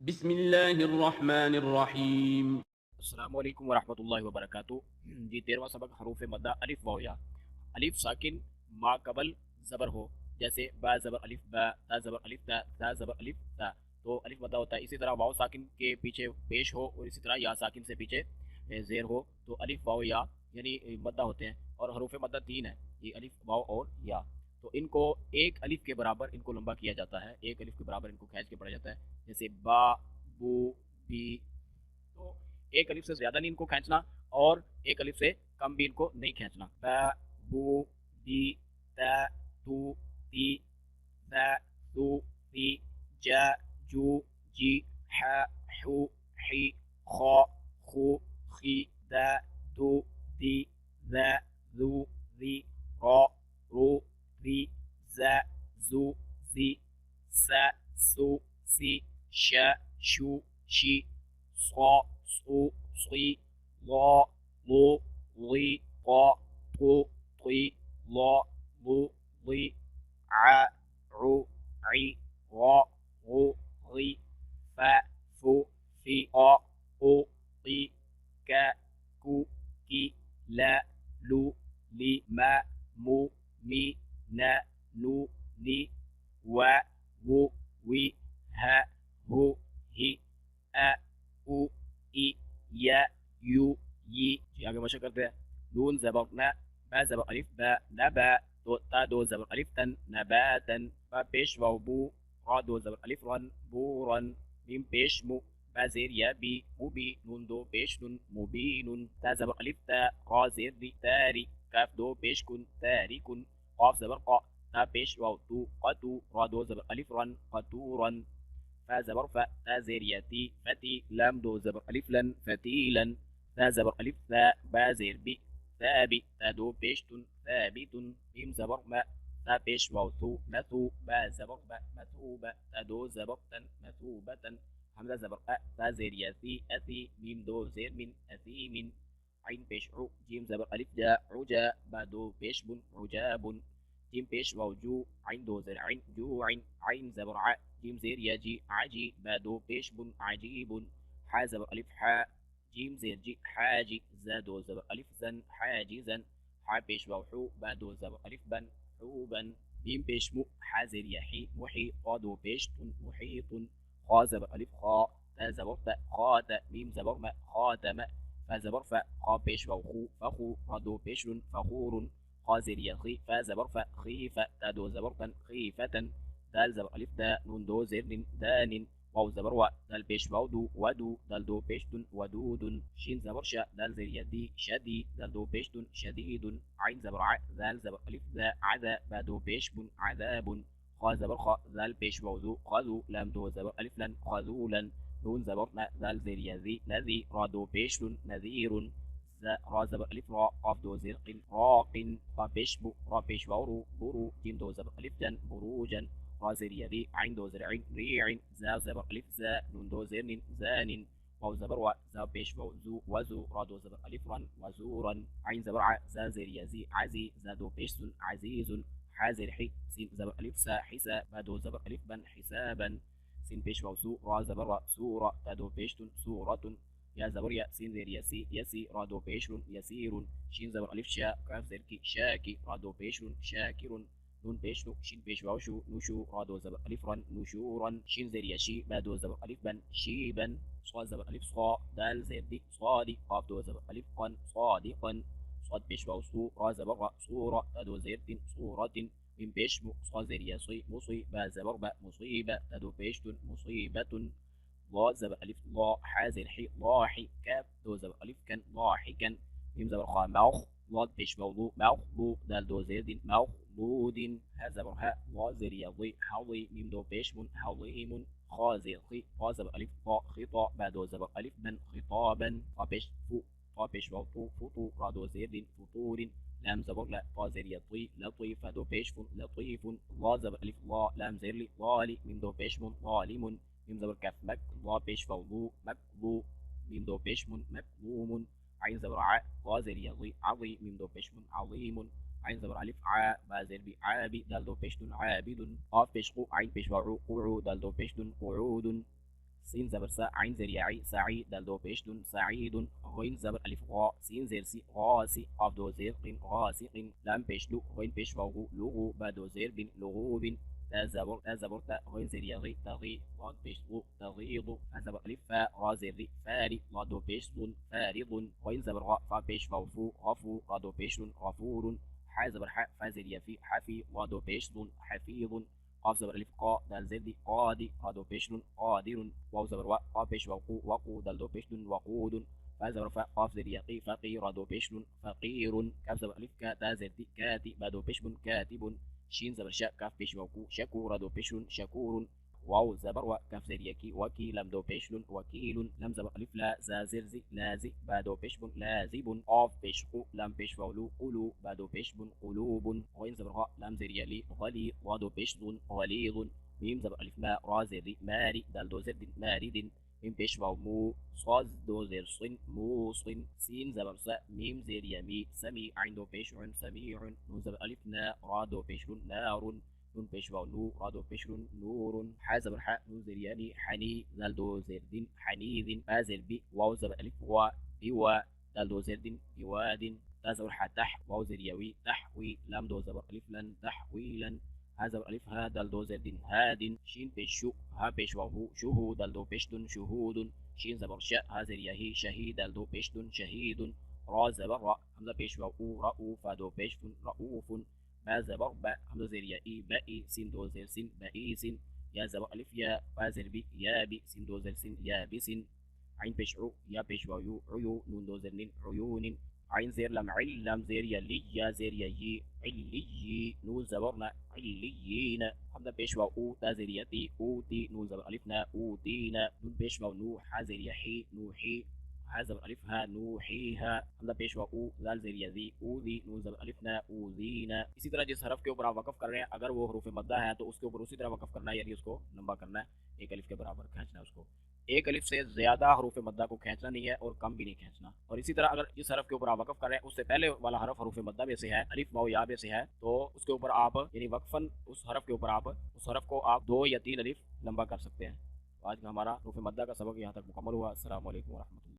बिस्मिल्लाहिर्रहमानिर्रहीम। अस्सलाम वालेकुम वरहमतुल्लाहि वबरकातुहू। जी 13वां सबक हरूफ मद्दा अलिफ वाव या। अलिफ साकिन मा कबल ज़बर हो, जैसे बा ज़बर अलिफ बा, ता ज़बर अलिफ ता, ता ज़बर अलिफ ता, तो अलिफ मद्दा होता है। इसी तरह वाव साकिन के पीछे पेश हो और इसी तरह या साकिन से पीछे ज़ेर हो तो अलिफ वाव या यानी मद्दा होते हैं। और हरूफ मद्दा तीन है, ये अलिफ वाव और या। तो इनको एक अलिफ के बराबर इनको लंबा किया जाता है, एक अलिफ के बराबर इनको खींच के पढ़ा जाता है। जैसे बा, बू, बी। तो एक अलिफ से ज्यादा नहीं इनको खींचना और एक अलिफ से कम भी इनको नहीं खींचना। बा, बू, दी, ता, तू, ती, सा, सू, सी, जा, जू, जी, हा, हू, ही, खा, खू, खी, दा, दू, दी, दा, जू, जी, रा, रू, री, जा, जू, जी, सा, सू, सी, शा, शू, शी, صا صو صي ضا ضو ضي طا طو طي ضا ضو ضي ع عو عي غا غو غي فا فو في قا قو قي كا كو كي لا لو لي ما مو مي نا نو ني وا وو وي ها هو ही अ उ ई या यू यी। जी आगे मशक करते हैं। नून ज़बर न, बा ज़बर अलिफ बा, नबा, दो ता दो ज़बर अलिफ तन, नबातन, बा पेश वाव बू, रा दो ज़बर अलिफ रन, बूरन, मीम पेश मु, बा ज़ेर या बी, मुबी, नून दो पेश नुन, मुबीनुन, ता ज़बर अलिफ ता, रा ज़ेर री, तारी, काफ दो पेश कुन, तारिकुन, قاف ज़बर क़ा, ता पेश वाव तू, क़तू, रा दो ज़बर अलिफ रन, क़तूरन, فا زبر فا، تا زير ياتي فتي، لام دو زبر ألف لن فتيلا، تا زبر ألف ثا، با زير بي ثابي، تا دو بيشتن ثابت، ميم زبر ما، تا بيش واو ثو مثو، با زبر با مثوبة، تا دو زبر تن مثوبة، حمزة زبر أ، تا زير ياتي أثي، ميم دو زير من أثيم، عين بيش عو، جيم زبر ألف جا عجا، با دو بيش بن عجاب، جيم بيش واو جو، عين دو زر عين جوع، عين زبر ع، جيم زير يجي عجي، با دو بيش بن عجيب، حا زبر ألف حا، جيم زير جي حاجي، زا دو زبر ألف زن حاجزا، حا بيش واو حو، با دو زبر ألف بن حوبا، ميم بيش مو، حا زير يحي محي، قا دو بيش تن محيط، خا زبر ألف خا، تا زبر تا خات، ميم زبر ما خاتم، فا زبر فا، خا بيش واو خو فخو، را دو بيش فخور، خازر يخي، فا زبر فا خيفة، تا دو زبر تن خيفة، دال زبر ألف دا، نون دو زر دان، واو زبر وا، دال بيش واو دو ودو، دال دو بيش دن ودود، شين زبر شا، دال زر يدي شدي، دال دو بيش دن شديد، عين زبر ع، دال زبر ألف ذا عذا، با دو بيش بن عذاب، خا زبر خا، دال بيش واو دو خذو، لام دو زبر ألف لن خذولا، نون زبر نا، دال زر يذي نذي، را دو بيش دن نذير، را زبر ألف را، قاف دو زرق راق، را بيش بو، را بيش وورو برو، جيم دو زبر ألف جن بروجا، را زر يدي، عين دو زر عين ريع، زا زبر ألف زا، نون دو زر زان، واو زبر وا، زا بيش وو زو وزو، را دو زبر ألف رن وزورا، عين زبر ع، زا زر يزي عزي، زا دو بيش سن عزيز، حازر حي، سين زبر ألف سا حسا، با دو زبر ألف بن حسابا، سين بيش وو سو، را زبر را سورة، تا دو بيش سورة، يا زبر يا، سين زير يسي يسي، رادو بيشر يسير، شين زبر ألف شاء، كاف زر كي شاكي، رادو بيشر شاكر، نون بيشنو، شين بيش واوشو نشو، رادو زبر ألف رن نشورا، شين زير يشي، بادو زبر ألف بن شيبا، صاد زبر ألف صا، دال زير دي صادي، قاف دو زبر ألف قن صادقا، صاد بيش واوسو، را زبر را صورة، تدو زير دين صورة، من بيشمو، صاد زير يصي مصي، با زبر با مصيبة، تدو بيشتن مصيبة، ضا زبر ألف ضا، حا زر حي ضاحي، كاف دو زبر ألف كان ضاحكا، ميم زبر خا موخ، ضاد بيش موضوع موضوع، دال دو زيد موضود، ها زبر ها، ضا زر يضي حظي، ميم دو بيش من حظيم، خا زر خي، ضا زبر ألف ضا خطا، با دو زبر ألف من خطابا، طا بيش فو، طا بيش موضوع فطو، را دو زيد فطور، لام زبر لا، طا زر يطي لطيف، دو بيش فن لطيف، ضا زبر ألف ضا، لام زر لي ضالي، ميم دو بيش من ظالم، ميم زبر كاف مك، ضا بيش فوضو مكذو، ميم دو بيش من مكذوم، عين زبر ع، ضا زر يضي عظي، ميم دو بيش من عظيم، عين زبر ألف ع، با زر بي عابي، دال دو بيش دن عابد، قاف بيش قو، عين بيش وعو قعو، دال دو بيش دن قعود، सीन ज़बर सा आइन ज़ेर याई साई दाल दो पेश दुन साईदुन गइन ज़बर अलिफ गा सीन ज़ेर सी गासी काफ दो ज़ेर क़िन गासिक़िन लाम पेश लू गइन पेश वाऊ लुगू बा दो ज़ेर बिन लुगूबिन تا زبر تا غين زر يغي تغي ضاد بيش ضو تغيض زبر ألف فاء غا زر ري فاري ضاد بيش ضن فارض غين زبر غا فا بيش فوفو غفو ضاد بيش غفور حا زبر حاء فا زر يفي حفي ضاد بيش ضن حفيظ قاف زبر ألف قا دال زر دي قادي ضاد بيش قادر واو زبر وا قا بيش وقو وقو دال دو بيش وقود فا زبر فا قاف زر يقي فقير ضاد بيش فقير كاف زبر ألف كا تا زر دي كاتي بادو بيش كاتب شين زبر شاء كاف بيش وكو شكور دو بيشلون شكور واو زبر وكاف زر يكي وكي لم دو بيشلون وكيل لم زبر ألف لا زازرزي لازي بادو بيشبن لازب قاف بيشقو لم بيش وولو قلو بادو بيشبن قلوب غين زبر غاء لم زر يلي غلي وادو بيشدون غليظ ميم زبر ألف ما را زر ماري دال دو زر مارد ميم بيش مو صاد دو زر صن مو صن سين زبر سا ميم زر يمي سمي عين دو بيش عن سميع نون زبر ألف نا را دو بيش نار نون بيش نو را دو بيش نور حا زبر حاء نون زر يعني حني دال دو زر دين حنيذ با زر بي واو زبر ألف وا بوا دال دو زر دين بواد تا زبر حا تح واو زر يوي تحوي لام دو زبر ألف لن تحويلا هذا ألف هذا دو زد هاد شين بيشو ها بيش وهو شهود دو بيشدن شهود شين زبر شاء هذا يهي شهيد دو بيشدن شهيد را زبر را همزة بيش وهو رؤوف دو بيشدن رؤوف با زبر با همزة زر يأي بائي سين دو زر سين بائيس يا زبر ألف يا با زر بي يا بي سين دو زر سين يا بسين عين بيشعو يا بيش ويو عيو نون دو زر عيون عين زير لم علم زير يلي يا زير يي علي نون زبرنا عليين حمد بيش و تا زير يتي اوتي نون زبر الفنا اوتينا نون بيش نو حازر يحي نوحي حازر الفها نوحيها حمد بيش و زال زير يذي اوذي نون زبر الفنا اوذينا इसी तरह जिस हरफ के ऊपर आप वकफ कर रहे हैं अगर वो हरूफ मद्दा है तो उसके ऊपर उसी तरह वकफ करना है यानी उसको लंबा करना है एक अलिफ के बराबर खींचना है उसको एक अलिफ से ज्यादा हरूफ मद्दा को खींचना नहीं है और कम भी नहीं खींचना। और इसी तरह अगर जिस हरफ के ऊपर आप वकफ कर रहे हैं उससे पहले वाला हरफ हरूफ मद्दा में से है अलिफ वाव या में से है तो उसके ऊपर आप यानी वक्फन उस हरफ के ऊपर आप उस हरफ को आप 2 या 3 अलिफ लंबा कर सकते हैं। तो आज का हमारा हरूफ मद्दा का सबक यहाँ तक मुकम्मल हुआ। अस्सलाम वालेकुम व रहमतुल्लाह।